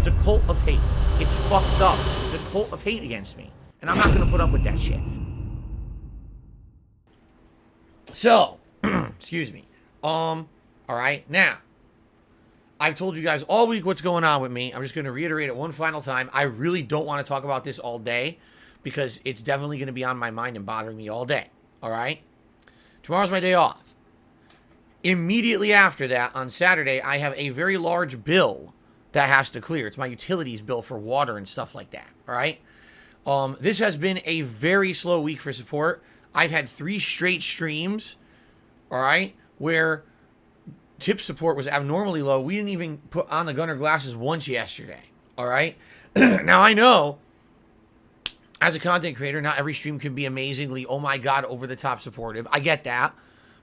It's a cult of hate. It's fucked up. It's a cult of hate against me. And I'm not going to put up with that shit. So, excuse me. All right. Now, I've told you guys all week what's going on with me. I'm just going to reiterate it one final time. I really don't want to talk about this all day because it's definitely going to be on my mind and bothering me all day. All right? Tomorrow's my day off. Immediately after that, on Saturday, I have a very large bill that has to clear. It's my utilities bill for water and stuff like that. All right? This has been a very slow week for support. I've had 3 straight streams, all right, where tip support was abnormally low. We didn't even put on the gunner glasses once yesterday, all right? Now, I know, as a content creator, not every stream can be amazingly, oh my God, over-the-top supportive. I get that,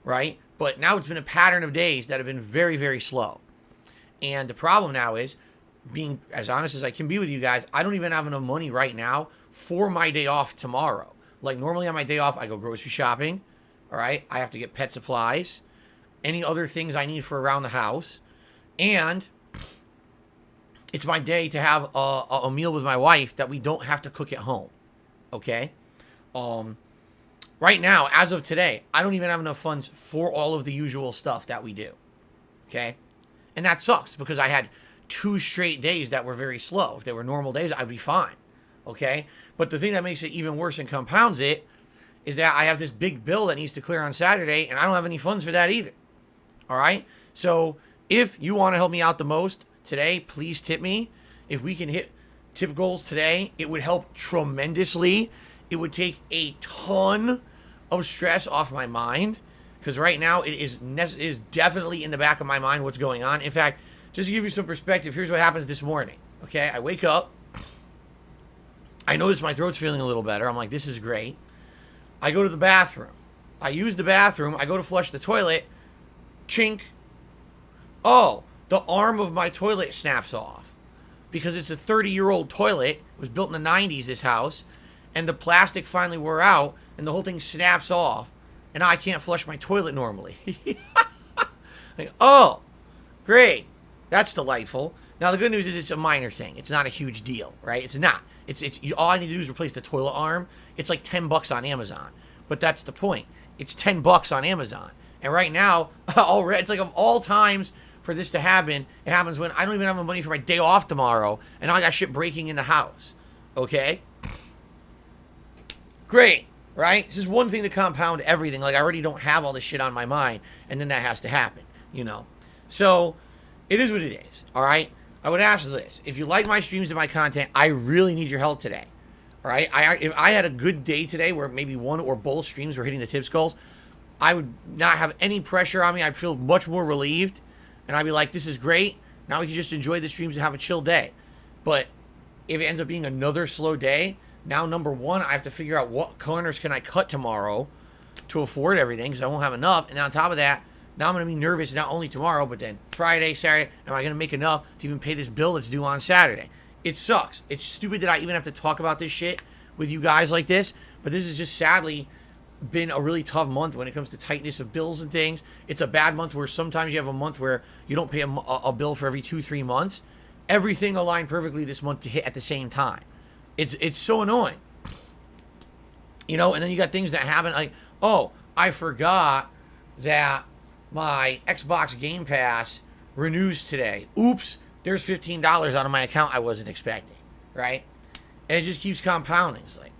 right? But now it's been a pattern of days that have been very, very slow. And the problem now is, being as honest as I can be with you guys, I don't even have enough money right now for my day off tomorrow. Like, normally on my day off, I go grocery shopping, all right? I have to get pet supplies, any other things I need for around the house, and it's my day to have a meal with my wife that we don't have to cook at home, okay? Right now, as of today, I don't even have enough funds for all of the usual stuff that we do, okay? And that sucks because I had 2 straight days that were very slow. If they were normal days, I'd be fine, okay? But the thing that makes it even worse and compounds it is that I have this big bill that needs to clear on Saturday, and I don't have any funds for that either, all right? So if you want to help me out the most today, please tip me. If we can hit tip goals today, it would help tremendously. It would take a ton of stress off my mind because right now it is definitely in the back of my mind what's going on. In fact, just to give you some perspective, here's what happens this morning, okay? I wake up. I notice my throat's feeling a little better. I'm like, this is great. I go to the bathroom. I use the bathroom. I go to flush the toilet. Chink. Oh, the arm of my toilet snaps off because it's a 30-year-old toilet. It was built in the 90s, this house, and the plastic finally wore out, and the whole thing snaps off, and now I can't flush my toilet normally. Like, oh, great. That's delightful. Now, the good news is it's a minor thing. It's not a huge deal, right? It's not. It's all I need to do is replace the toilet arm. It's like $10 on Amazon. But that's the point. It's $10 on Amazon. And right now, already, it's like of all times for this to happen, it happens when I don't even have the money for my day off tomorrow, and now I got shit breaking in the house. Okay? Great, right? This is one thing to compound everything. Like, I already don't have all this shit on my mind, and then that has to happen, you know? So, it is what it is, all right? I would ask this. If you like my streams and my content, I really need your help today. All right? If I had a good day today where maybe one or both streams were hitting the tips goals, I would not have any pressure on me. I'd feel much more relieved. And I'd be like, this is great. Now we can just enjoy the streams and have a chill day. But if it ends up being another slow day, now number one, I have to figure out what corners can I cut tomorrow to afford everything because I won't have enough. And on top of that, now I'm going to be nervous not only tomorrow, but then Friday, Saturday. Am I going to make enough to even pay this bill that's due on Saturday? It sucks. It's stupid that I even have to talk about this shit with you guys like this. But this has just sadly been a really tough month when it comes to tightness of bills and things. It's a bad month where sometimes you have a month where you don't pay a bill for every 2-3 months. Everything aligned perfectly this month to hit at the same time. It's so annoying. You know, and then you got things that happen like, oh, I forgot that my Xbox Game Pass renews today. Oops, there's $15 out of my account I wasn't expecting, right? And it just keeps compounding. It's like,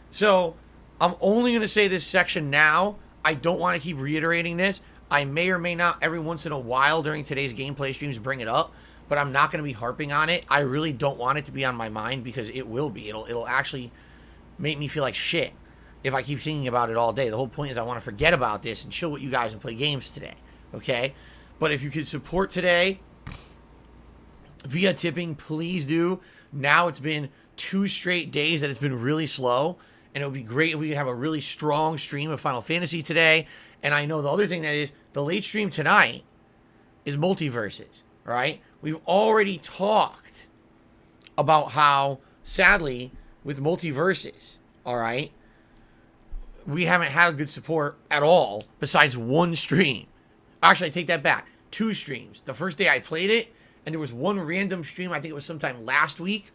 so I'm only going to say this section now. I don't want to keep reiterating this. I may or may not every once in a while during today's gameplay streams bring it up, but I'm not going to be harping on it. I really don't want it to be on my mind because it will be. It'll actually make me feel like shit if I keep thinking about it all day. The whole point is I want to forget about this and chill with you guys and play games today, okay? But if you could support today via tipping, please do. Now it's been 2 straight days that it's been really slow, and it would be great if we could have a really strong stream of Final Fantasy today. And I know the other thing that is, the late stream tonight is multiverses, all right? We've already talked about how, sadly, with multiverses, all right, we haven't had good support at all besides one stream. Actually, I take that back. 2 streams. The first day I played it, And there was one random stream, I think it was sometime last week,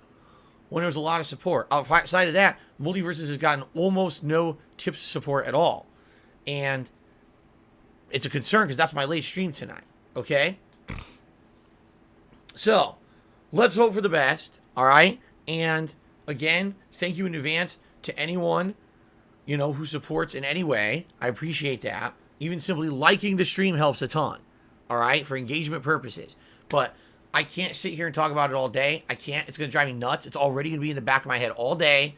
when there was a lot of support. Outside of that, Multiverses has gotten almost no tips support at all. And it's a concern because that's my late stream tonight. Okay? So, let's hope for the best. All right? And again, thank you in advance to anyone, you know, who supports in any way. I appreciate that. Even simply liking the stream helps a ton. All right? For engagement purposes. But I can't sit here and talk about it all day. I can't. It's going to drive me nuts. It's already going to be in the back of my head all day.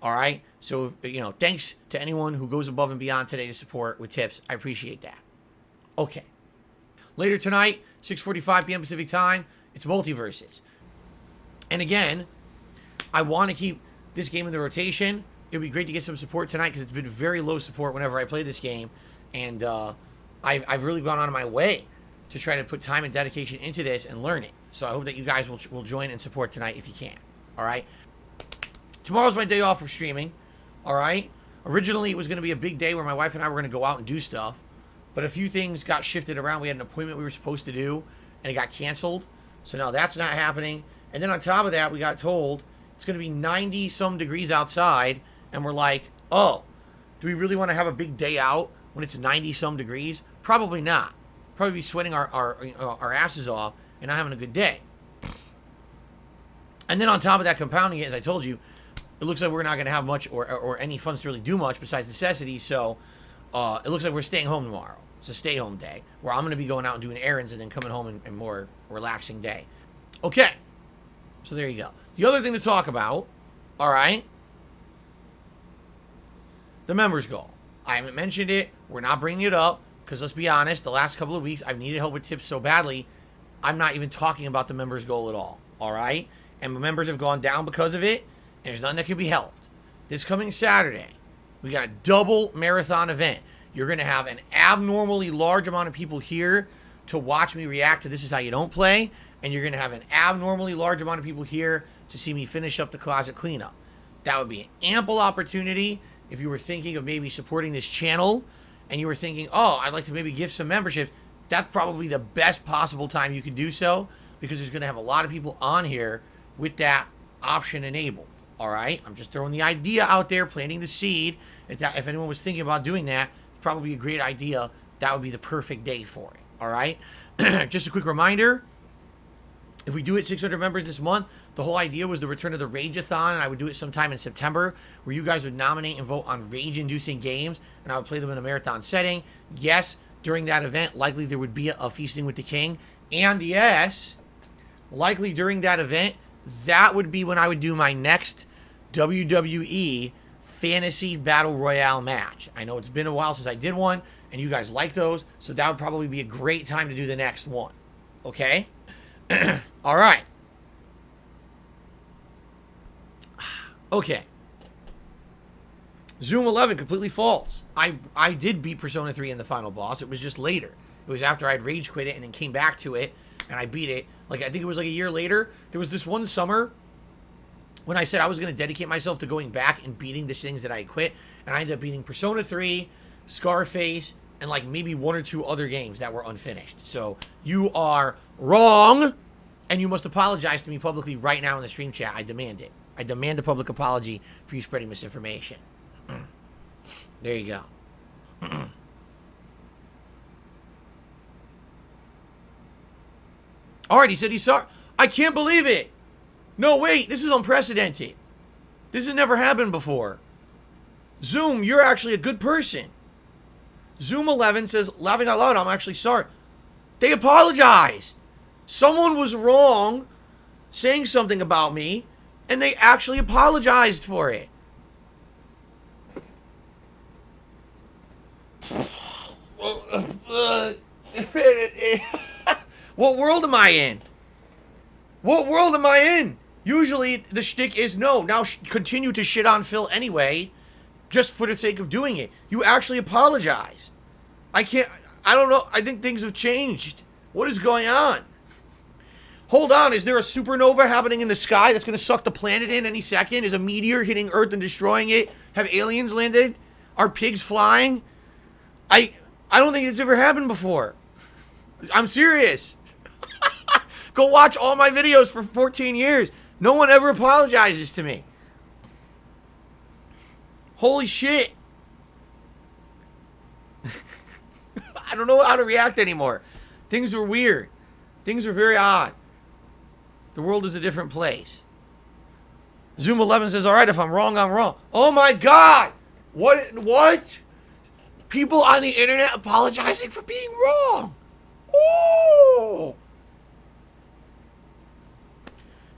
All right? So, you know, thanks to anyone who goes above and beyond today to support with tips. I appreciate that. Okay. Later tonight, 6:45 p.m. Pacific time, it's Multiverses. And again, I want to keep this game in the rotation. It would be great to get some support tonight because it's been very low support whenever I play this game. And I've really gone out of my way to try to put time and dedication into this and learn it. So I hope that you guys will join and support tonight if you can. All right? Tomorrow's my day off from streaming. All right? Originally, it was going to be a big day where my wife and I were going to go out and do stuff. But a few things got shifted around. We had an appointment we were supposed to do, and it got canceled. So now that's not happening. And then on top of that, we got told it's going to be 90-some degrees outside. And we're like, oh, do we really want to have a big day out when it's 90-some degrees? Probably not. Probably be sweating our asses off and not having a good day. And then on top of that, compounding it, as I told you, it looks like we're not going to have much or any funds to really do much besides necessities. So it looks like we're staying home tomorrow. It's a stay-home day where I'm going to be going out and doing errands and then coming home and more relaxing day. Okay. So there you go. The other thing to talk about, all right, the members goal. I haven't mentioned it. We're not bringing it up because let's be honest, the last couple of weeks I've needed help with tips so badly, I'm not even talking about the members goal at all. All right? And the members have gone down because of it, and there's nothing that can be helped. This coming Saturday, we got a double marathon event. You're going to have an abnormally large amount of people here to watch me react to This Is How You Don't Play, and you're going to have an abnormally large amount of people here to see me finish up the closet cleanup. That would be an ample opportunity if you were thinking of maybe supporting this channel and you were thinking, oh, I'd like to maybe give some memberships. That's probably the best possible time you can do so because there's going to have a lot of people on here with that option enabled. All right? I'm just throwing the idea out there, planting the seed. If anyone was thinking about doing that, it's probably a great idea. That would be the perfect day for it. All right? Just a quick reminder. If we do it 600 members this month, the whole idea was the return of the Rage-a-thon, and I would do it sometime in September, where you guys would nominate and vote on rage-inducing games, and I would play them in a marathon setting. Yes, during that event, likely there would be a Feasting with the King. And yes, likely during that event, that would be when I would do my next WWE Fantasy Battle Royale match. I know it's been a while since I did one, and you guys like those, so that would probably be a great time to do the next one. Okay? All right. Okay. Zoom 11, completely false. I did beat Persona 3 in the final boss. It was just later. It was after I'd rage quit it and then came back to it, and I beat it. Like, I think it was like a year later. There was this one summer when I said I was going to dedicate myself to going back and beating the things that I quit, and I ended up beating Persona 3, Scarface, and like maybe one or two other games that were unfinished. So you are wrong, and you must apologize to me publicly right now in the stream chat. I demand it. I demand a public apology for you spreading misinformation. There you go. All right, he said he's sorry. I can't believe it. No, wait, this is unprecedented. This has never happened before. Zoom, you're actually a good person. Zoom 11 says, laughing out loud, I'm actually sorry. They apologized. Someone was wrong saying something about me, and they actually apologized for it. What world am I in? What world am I in? Usually the shtick is no, now continue to shit on Phil anyway, just for the sake of doing it. You actually apologized. I don't know, I think things have changed. What is going on? Hold on, is there a supernova happening in the sky that's going to suck the planet in any second? Is a meteor hitting Earth and destroying it? Have aliens landed? Are pigs flying? I don't think it's ever happened before. I'm serious. Go watch all my videos for 14 years. No one ever apologizes to me. Holy shit. I don't know how to react anymore. Things are weird. Things are very odd. The world is a different place. Zoom 11 says, all right, if I'm wrong, I'm wrong. Oh my God. What? People on the internet apologizing for being wrong. Oh.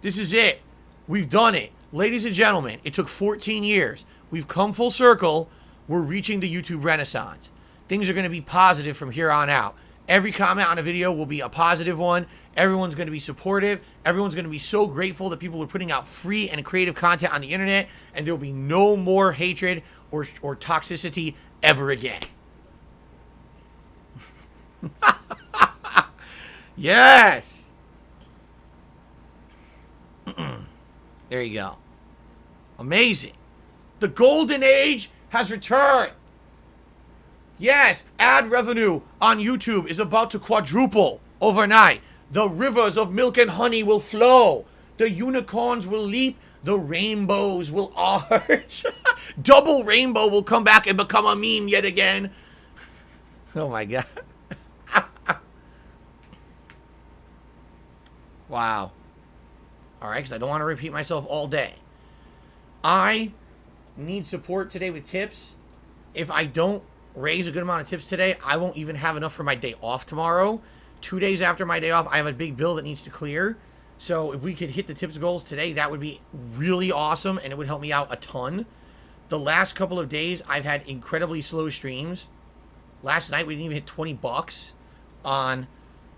This is it. We've done it. Ladies and gentlemen, it took 14 years. We've come full circle. We're reaching the YouTube renaissance. Things are going to be positive from here on out. Every comment on a video will be a positive one. Everyone's going to be supportive. Everyone's going to be so grateful that people are putting out free and creative content on the internet, and there will be no more hatred or toxicity ever again. Yes. There you go. Amazing. The golden age has returned. Yes, ad revenue on YouTube is about to quadruple overnight. The rivers of milk and honey will flow. The unicorns will leap. The rainbows will arch. Double rainbow will come back and become a meme yet again. Oh my God. Wow. All right, because I don't want to repeat myself all day. I need support today with tips. If I don't raise a good amount of tips today, I won't even have enough for my day off tomorrow. 2 days after my day off, I have a big bill that needs to clear. So if we could hit the tips goals today, that would be really awesome, and it would help me out a ton. The last couple of days, I've had incredibly slow streams. Last night, we didn't even hit 20 bucks on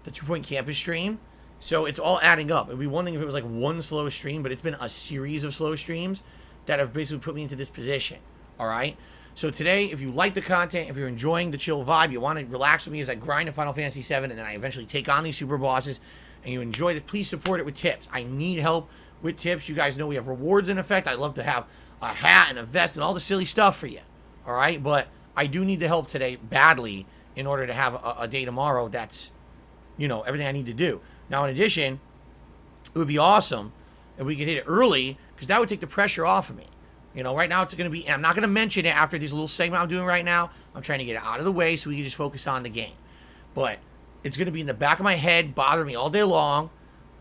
the 2 Point Campus stream. So it's all adding up. It would be one thing if it was like one slow stream, but it's been a series of slow streams that have basically put me into this position. All right? So today, if you like the content, if you're enjoying the chill vibe, you want to relax with me as I grind in Final Fantasy VII, and then I eventually take on these super bosses, and you enjoy it, please support it with tips. I need help with tips. You guys know we have rewards in effect. I'd love to have a hat and a vest and all the silly stuff for you. All right? But I do need the help today badly in order to have a day tomorrow that's, you know, everything I need to do. Now, in addition, it would be awesome if we could hit it early, because that would take the pressure off of me. You know, right now it's going to be, and I'm not going to mention it after this little segment I'm doing right now. I'm trying to get it out of the way so we can just focus on the game. But it's going to be in the back of my head, bothering me all day long,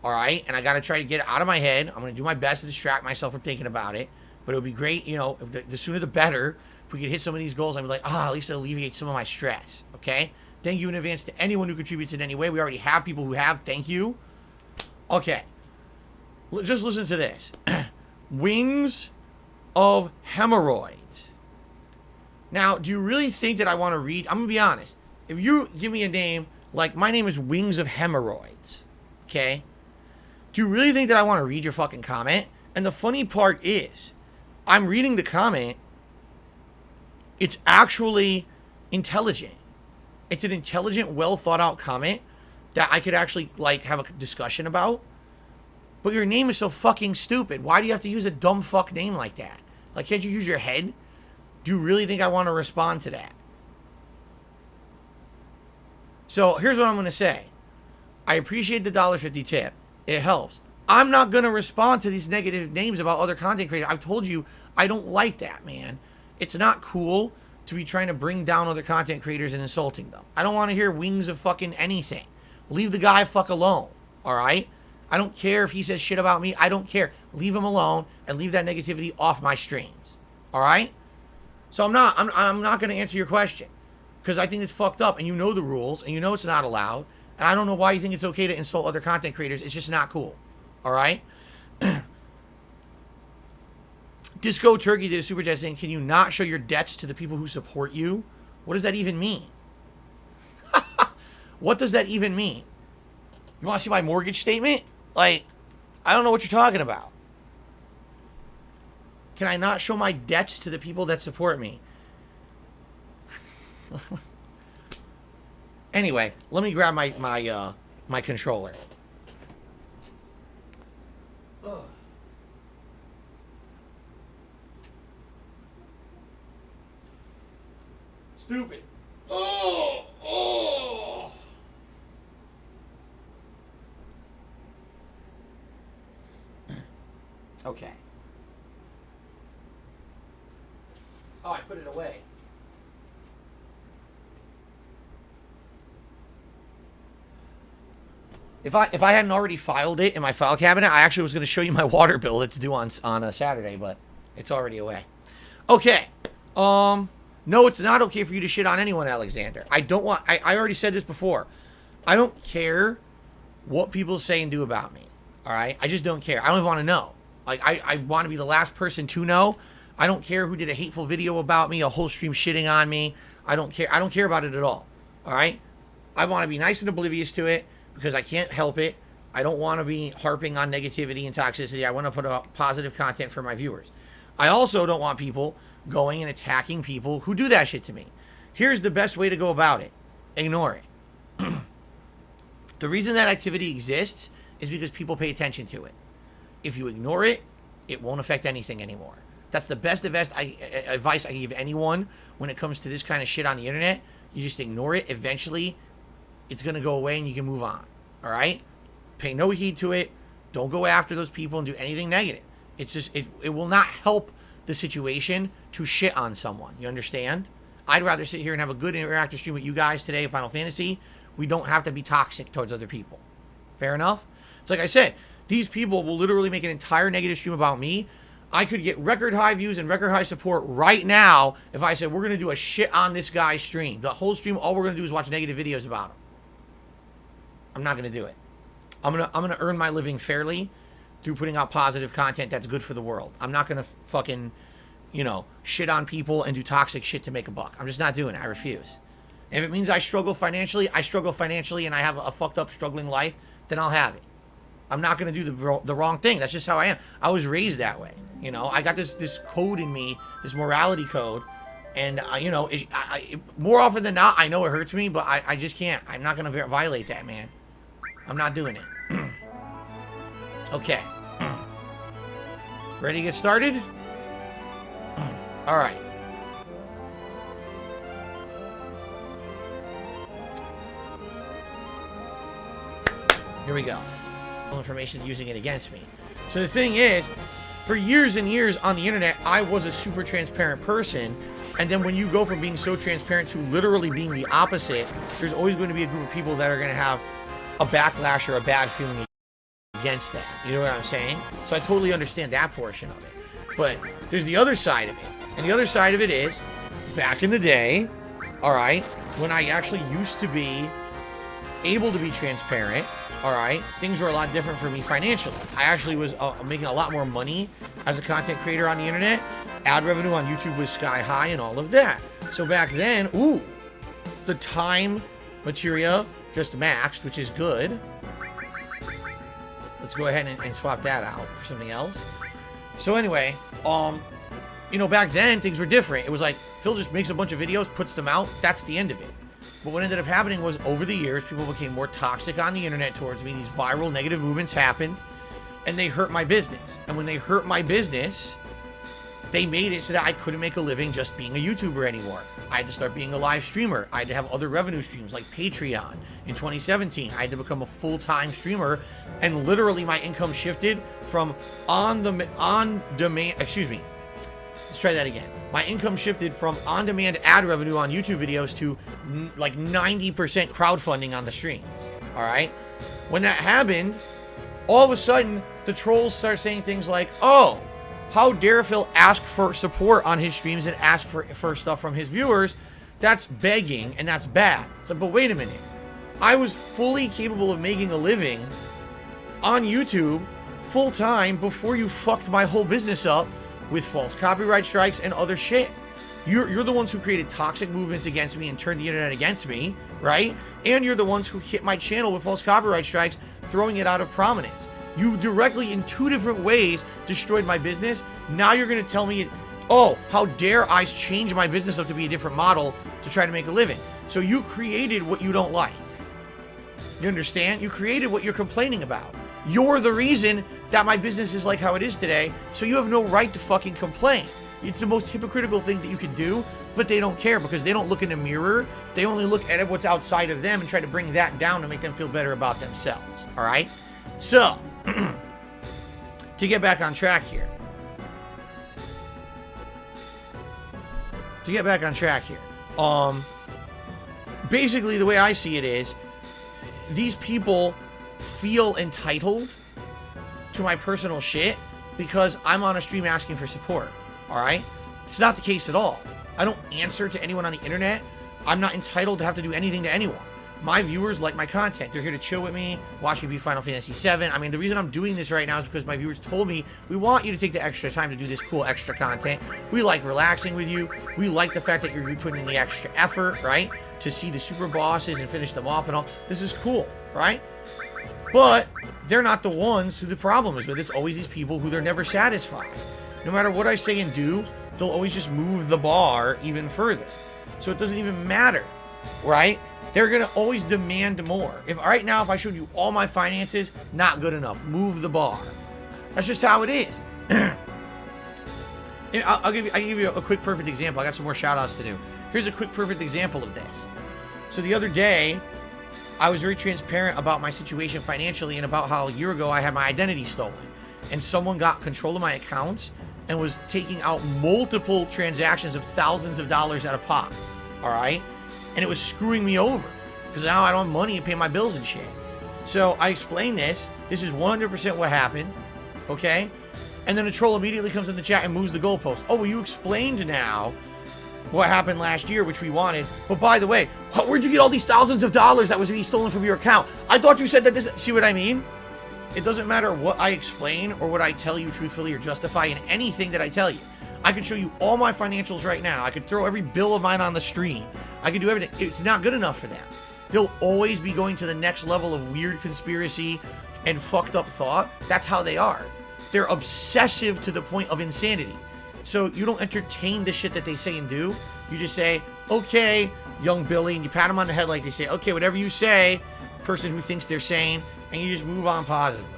all right? And I got to try to get it out of my head. I'm going to do my best to distract myself from thinking about it. But it would be great, you know, the sooner the better. If we could hit some of these goals, I'd be like, at least it alleviates some of my stress, okay? Thank you in advance to anyone who contributes in any way. We already have people who have. Thank you. Okay. Just listen to this. Wings of hemorrhoids. Now, do you really think that I want to read? I'm going to be honest. If you give me a name, like my name is Wings of Hemorrhoids, okay? Do you really think that I want to read your fucking comment? And the funny part is, I'm reading the comment. It's actually intelligent. It's an intelligent, well thought out comment that I could actually, like, have a discussion about. But your name is so fucking stupid. Why do you have to use a dumb fuck name like that? Like, can't you use your head? Do you really think I want to respond to that? So, here's what I'm going to say. I appreciate the $1.50 tip. It helps. I'm not going to respond to these negative names about other content creators. I've told you, I don't like that, man. It's not cool to be trying to bring down other content creators and insulting them. I don't want to hear wings of fucking anything. Leave the guy fuck alone, all right? I don't care if he says shit about me. I don't care. Leave him alone and leave that negativity off my streams, all right? So I'm not going to answer your question because I think it's fucked up, and you know the rules, and you know it's not allowed, and I don't know why you think it's okay to insult other content creators. It's just not cool, all right? Disco Turkey did a super chat saying, can you not show your debts to the people who support you? What does that even mean? What does that even mean? You want to see my mortgage statement? Like, I don't know what you're talking about. Can I not show my debts to the people that support me? Anyway, let me grab my controller. Ugh. Stupid. Oh. Okay. Oh, I put it away. If I hadn't already filed it in my file cabinet, I actually was going to show you my water bill that's due on a Saturday, but it's already away. Okay. No, it's not okay for you to shit on anyone, Alexander. I don't want... I already said this before. I don't care what people say and do about me. All right? I just don't care. I don't even want to know. Like, I want to be the last person to know. I don't care who did a hateful video about me, a whole stream shitting on me. I don't care. I don't care about it at all. All right? I want to be nice and oblivious to it because I can't help it. I don't want to be harping on negativity and toxicity. I want to put out positive content for my viewers. I also don't want people going and attacking people who do that shit to me. Here's the best way to go about it. Ignore it. The reason that activity exists is because people pay attention to it. If you ignore it, it won't affect anything anymore. That's the best advice I can give anyone when it comes to this kind of shit on the internet. You just ignore it. Eventually, it's going to go away and you can move on. All right? Pay no heed to it. Don't go after those people and do anything negative. It's just, it will not help the situation to shit on someone. You understand? I'd rather sit here and have a good interactive stream with you guys today in Final Fantasy. We don't have to be toxic towards other people. Fair enough? It's like I said, these people will literally make an entire negative stream about me. I could get record high views and record high support right now if I said we're going to do a shit on this guy's stream. The whole stream, all we're going to do is watch negative videos about him. I'm not going to do it. I'm going to earn my living fairly through putting out positive content that's good for the world. I'm not going to fucking, shit on people and do toxic shit to make a buck. I'm just not doing it. I refuse. And if it means I struggle financially and I have a fucked up struggling life, then I'll have it. I'm not going to do the wrong thing. That's just how I am. I was raised that way. I got this code in me, this morality code. And, more often than not, I know it hurts me, but I just can't. I'm not going to violate that, man. I'm not doing it. Okay. Ready to get started? All right. Here we go. Information using it against me. So the thing is, for years and years on the internet, I was a super transparent person. And then when you go from being so transparent to literally being the opposite, there's always going to be a group of people that are going to have a backlash or a bad feeling against that. You know what I'm saying? So I totally understand that portion of it. But there's the other side of it. And the other side of it is, back in the day, all right, when I actually used to be able to be transparent, all right, things were a lot different for me financially. I actually was making a lot more money as a content creator on the internet. Ad revenue on YouTube was sky high and all of that. So back then, the time materia just maxed, which is good. Let's go ahead and swap that out for something else. So anyway, back then things were different. It was like Phil just makes a bunch of videos, puts them out. That's the end of it. But what ended up happening was over the years, people became more toxic on the internet towards me. These viral negative movements happened and they hurt my business. And when they hurt my business, they made it so that I couldn't make a living just being a YouTuber anymore. I had to start being a live streamer. I had to have other revenue streams like Patreon. In 2017, I had to become a full-time streamer, and literally my income shifted from on-demand, excuse me. Let's try that again. My income shifted from on-demand ad revenue on YouTube videos to like 90% crowdfunding on the streams. All right? When that happened, all of a sudden, the trolls start saying things like, oh, how dare Phil ask for support on his streams and ask for stuff from his viewers? That's begging, and that's bad. So, but wait a minute. I was fully capable of making a living on YouTube full-time before you fucked my whole business up with false copyright strikes and other shit. You're the ones who created toxic movements against me and turned the internet against me, right? And you're the ones who hit my channel with false copyright strikes, throwing it out of prominence. You directly, in two different ways, destroyed my business. Now you're going to tell me, oh, how dare I change my business up to be a different model to try to make a living. So you created what you don't like. You understand? You created what you're complaining about. You're the reason that my business is like how it is today, so you have no right to fucking complain. It's the most hypocritical thing that you can do, but they don't care because they don't look in the mirror. They only look at what's outside of them and try to bring that down to make them feel better about themselves. All right? So, to get back on track here. Basically, the way I see it is, these people feel entitled to my personal shit because I'm on a stream asking for support. Alright? It's not the case at all. I don't answer to anyone on the internet. I'm not entitled to have to do anything to anyone. My viewers like my content. They're here to chill with me, watch me beat Final Fantasy VII. I mean, the reason I'm doing this right now is because my viewers told me, we want you to take the extra time to do this cool extra content. We like relaxing with you. We like the fact that you're putting in the extra effort, right? To see the super bosses and finish them off and all. This is cool, right? But they're not the ones who the problem is with. It's always these people who they're never satisfied. No matter what I say and do, they'll always just move the bar even further. So it doesn't even matter, right? They're going to always demand more. If right now, if I showed you all my finances, not good enough. Move the bar. That's just how it is. I can give you a quick, perfect example. I got some more shout-outs to do. Here's a quick, perfect example of this. So the other day, I was very transparent about my situation financially and about how a year ago I had my identity stolen. And someone got control of my accounts and was taking out multiple transactions of thousands of dollars at a pop. All right? And it was screwing me over because now I don't have money to pay my bills and shit. So I explained this. This is 100% what happened. Okay? And then a troll immediately comes in the chat and moves the goalpost. Oh, well, you explained now what happened last year, which we wanted. But by the way, where'd you get all these thousands of dollars that was being stolen from your account? I thought you said that this... See what I mean? It doesn't matter what I explain or what I tell you truthfully or justify in anything that I tell you. I could show you all my financials right now. I could throw every bill of mine on the stream. I could do everything. It's not good enough for them. They'll always be going to the next level of weird conspiracy and fucked up thought. That's how they are. They're obsessive to the point of insanity. So you don't entertain the shit that they say and do. You just say, okay, young Billy, and you pat them on the head like they say, okay, whatever you say, person who thinks they're sane, and you just move on positively.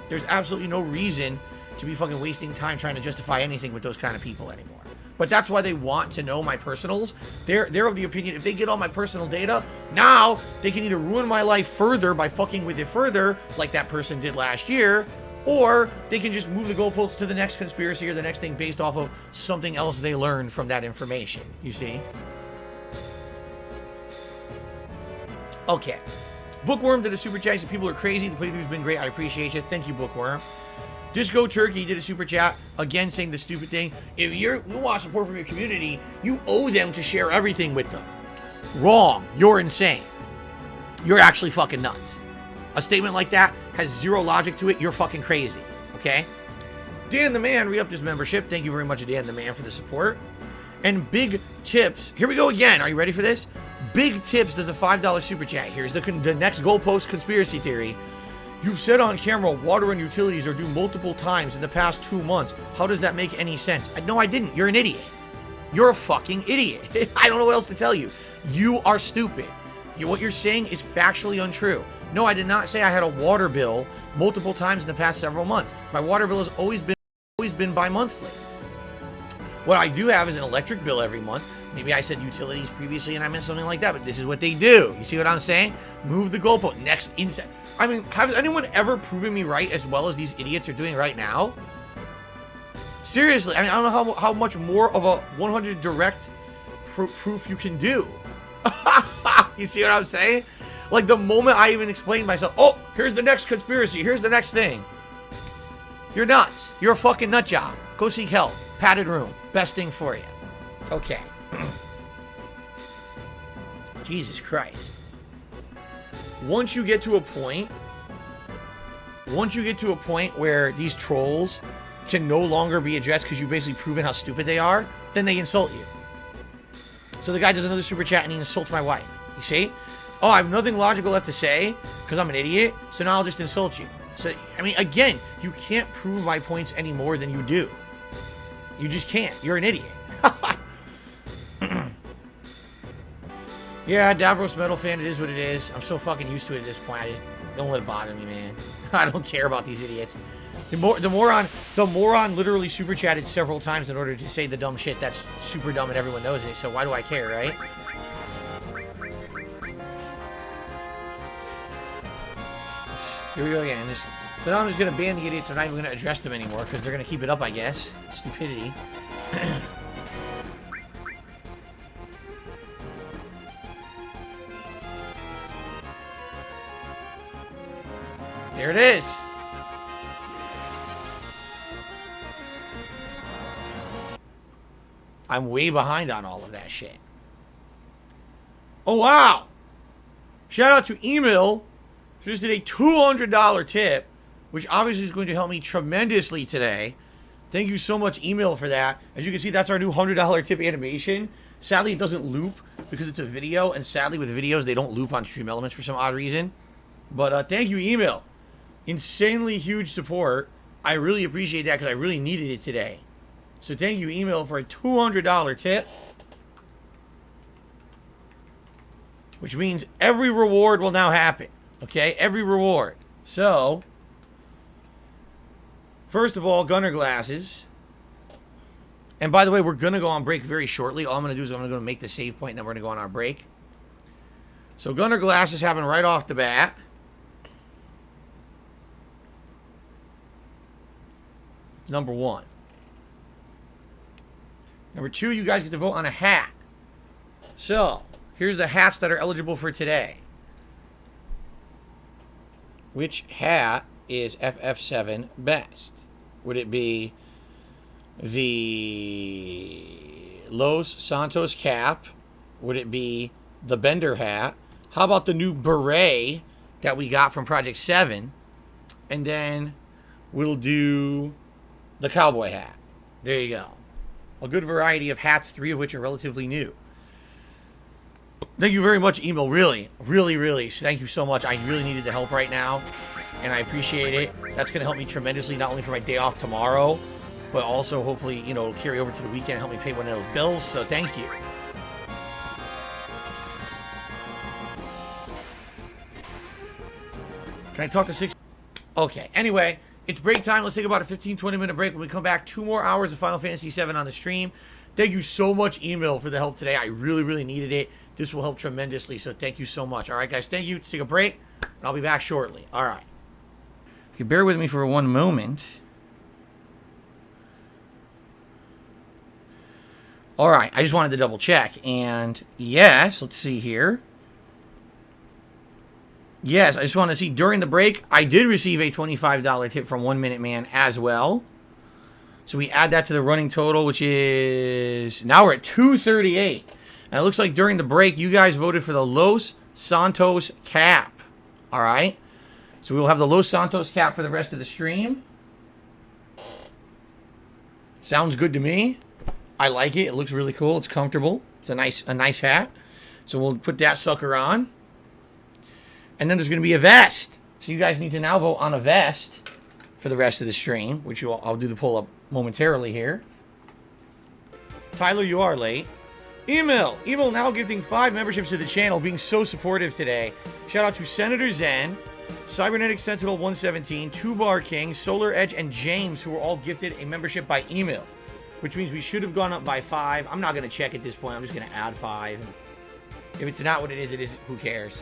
There's absolutely no reason to be fucking wasting time trying to justify anything with those kind of people anymore. But that's why they want to know my personals. They're of the opinion if they get all my personal data, now they can either ruin my life further by fucking with it further, like that person did last year, or they can just move the goalposts to the next conspiracy or the next thing based off of something else they learned from that information. You see? Okay. Bookworm did a super chat. So people are crazy. The playthrough's been great. I appreciate you. Thank you, Bookworm. Disco Turkey did a super chat, again saying the stupid thing. If you want support from your community, you owe them to share everything with them. Wrong. You're insane. You're actually fucking nuts. A statement like that has zero logic to it. You're fucking crazy. Okay? Dan the Man re-upped his membership. Thank you very much, Dan the Man, for the support. And Big Tips. Here we go again. Are you ready for this? Big Tips does a $5 super chat. Here's the next goalpost conspiracy theory. You've said on camera water and utilities are due multiple times in the past 2 months. How does that make any sense? No, I didn't. You're an idiot. You're a fucking idiot. I don't know what else to tell you. You are stupid. What you're saying is factually untrue. No, I did not say I had a water bill multiple times in the past several months. My water bill has always been bi-monthly. What I do have is an electric bill every month. Maybe I said utilities previously and I meant something like that, but this is what they do. You see what I'm saying? Move the goalpost. Next insect. I mean, has anyone ever proven me right as well as these idiots are doing right now? Seriously, I mean, I don't know how much more of a 100 direct proof you can do. You see what I'm saying? Like, the moment I even explained myself, oh, here's the next conspiracy, here's the next thing. You're nuts. You're a fucking nut job. Go seek help. Padded room. Best thing for you. Okay. Jesus Christ. Once you get to a point where these trolls can no longer be addressed because you've basically proven how stupid they are, then they insult you. So the guy does another super chat and he insults my wife. You see? Oh, I have nothing logical left to say because I'm an idiot, so now I'll just insult you. So, I mean, again, you can't prove my points any more than you do. You just can't. You're an idiot. Yeah, Davros Metal Fan, it is what it is. I'm so fucking used to it at this point. I just don't let it bother me, man. I don't care about these idiots. The moron literally super chatted several times in order to say the dumb shit that's super dumb and everyone knows it, so why do I care, right? Here we go again. So now I'm just going to ban the idiots. I'm not even going to address them anymore because they're going to keep it up, I guess. Stupidity. There it is. I'm way behind on all of that shit. Oh, wow. Shout out to Emil, who just did a $200 tip, which obviously is going to help me tremendously today. Thank you so much, Emil, for that. As you can see, that's our new $100 tip animation. Sadly, it doesn't loop because it's a video, and sadly, with videos, they don't loop on Stream Elements for some odd reason. But thank you, Emil. Insanely huge support. I really appreciate that because I really needed it today. So thank you, Emil, for a $200 tip. Which means every reward will now happen. Okay? Every reward. So, first of all, gunner glasses. And by the way, we're going to go on break very shortly. All I'm going to do is I'm going to go make the save point and then we're going to go on our break. So gunner glasses happen right off the bat. Number 1. Number 2, you guys get to vote on a hat. So, here's the hats that are eligible for today. Which hat is FF7 best? Would it be the Los Santos cap? Would it be the Bender hat? How about the new beret that we got from Project 7? And then we'll do the cowboy hat. There you go. A good variety of hats, 3 of which are relatively new. Thank you very much, Emil. Really, really, really. Thank you so much. I really needed the help right now, and I appreciate it. That's going to help me tremendously, not only for my day off tomorrow, but also hopefully, you know, carry over to the weekend and help me pay one of those bills. So thank you. Can I talk to 6? Okay. Anyway, it's break time. Let's take about a 15-20 minute break. When we come back, 2 more hours of Final Fantasy VII on the stream. Thank you so much, Emil, for the help today. I really, really needed it. This will help tremendously, so thank you so much. All right, guys, thank you. Let's take a break, and I'll be back shortly. All right. You can bear with me for one moment. All right, I just wanted to double check, and yes, let's see here. Yes, I just want to see, during the break, I did receive a $25 tip from 1 Minute Man as well. So we add that to the running total, which is, now we're at $238. And it looks like during the break, you guys voted for the Los Santos cap. All right. So we'll have the Los Santos cap for the rest of the stream. Sounds good to me. I like it. It looks really cool. It's comfortable. It's a nice hat. So we'll put that sucker on. And then there's going to be a vest. So you guys need to now vote on a vest for the rest of the stream, which I'll do the pull up momentarily here. Tyler, you are late. Emil now gifting 5 memberships to the channel, being so supportive today. Shout out to Senator Zen, Cybernetic Sentinel 117, 2 Bar King, Solar Edge, and James, who were all gifted a membership by Emil, which means we should have gone up by 5. I'm not going to check at this point. I'm just going to add 5. If it's not what it is, who cares?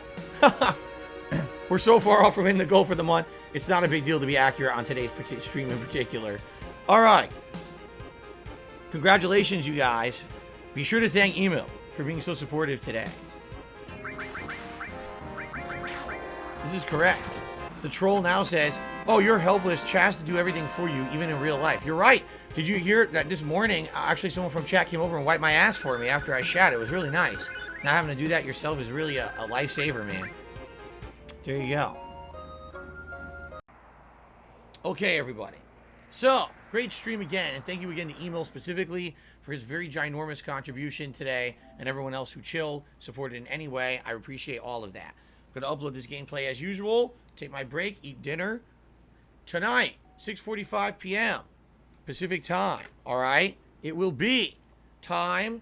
We're so far off from hitting the goal for the month. It's not a big deal to be accurate on today's stream in particular. All right. Congratulations, you guys. Be sure to thank Emil for being so supportive today. This is correct. The troll now says, oh, you're helpless. Chaz has to do everything for you, even in real life. You're right. Did you hear that this morning, actually someone from chat came over and wiped my ass for me after I shat? It was really nice. Not having to do that yourself is really a lifesaver, man. There you go. Okay, everybody. So, great stream again, and thank you again to Emil specifically for his very ginormous contribution today, and everyone else who chilled, supported in any way. I appreciate all of that. I'm going to upload this gameplay as usual, take my break, eat dinner. Tonight, 6:45 p.m. Pacific time, all right? It will be time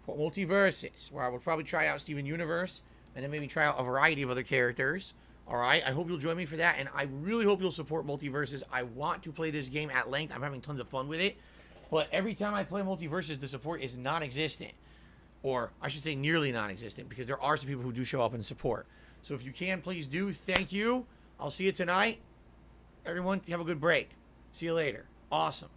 for Multiverses, where I will probably try out Steven Universe, and then maybe try out a variety of other characters. All right, I hope you'll join me for that, and I really hope you'll support Multiverses. I want to play this game at length. I'm having tons of fun with it, but every time I play Multiverses, the support is non-existent, or I should say nearly non-existent, because there are some people who do show up and support. So if you can, please do. Thank you. I'll see you tonight, Everyone, have a good break. See you later. Awesome.